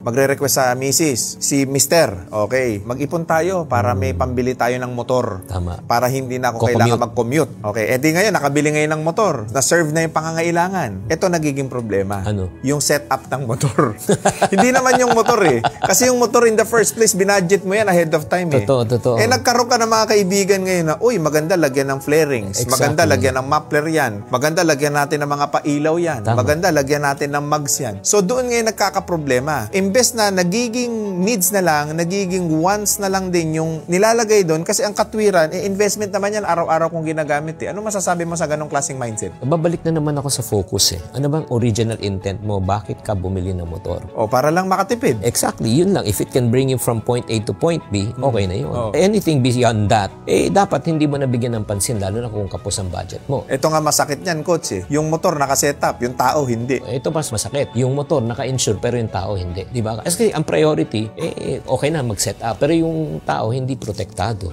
magre-request sa misis, si Mister, okay, mag-ipon tayo para may pambili tayo ng motor. Tama. Para hindi na ako kailangan mag-commute. Okay, edi ngayon, nakabili ngayon ng motor. Na-serve na yung pangangailangan. Ito nagiging problema. Ano? Yung setup ng motor. Hindi naman yung motor eh. Kasi yung motor in the first place, binudget mo yan ahead of time eh. Totoo. Nagkaroon ka ng mga kaibigan ngayon na, uy, maganda lagyan ng flarings. Exactly. Maganda lagyan ng muffler yan. Maganda lagyan natin ng mga pailaw yan. Tama. Maganda lagyan natin ng mugs yan. So doon ngayon nagkakaproblema. Imbes na nagiging needs na lang, nagiging wants na lang din yung nilalagay doon kasi ang katwiran, investment naman yan araw-araw kong ginagamit eh. Ano masasabi mo sa ganong klaseng mindset? Babalik na naman ako sa focus eh. Ano bang original intent mo? Bakit ka bumili ng motor? O, para lang makatipid. Exactly, yun lang. If it can bring you from point A to point B, okay na yun. Anything beyond that, dapat hindi mo nabigyan ng pansin, lalo na kung kapos ang budget mo. Ito nga masakit niyan, coach eh. Yung motor nakasetup, yung tao hindi. Ito mas masakit. Yung motor naka-insure pero yung tao hindi. Di ba? Kasi ang priority, okay na mag-set up. Pero yung tao hindi protektado.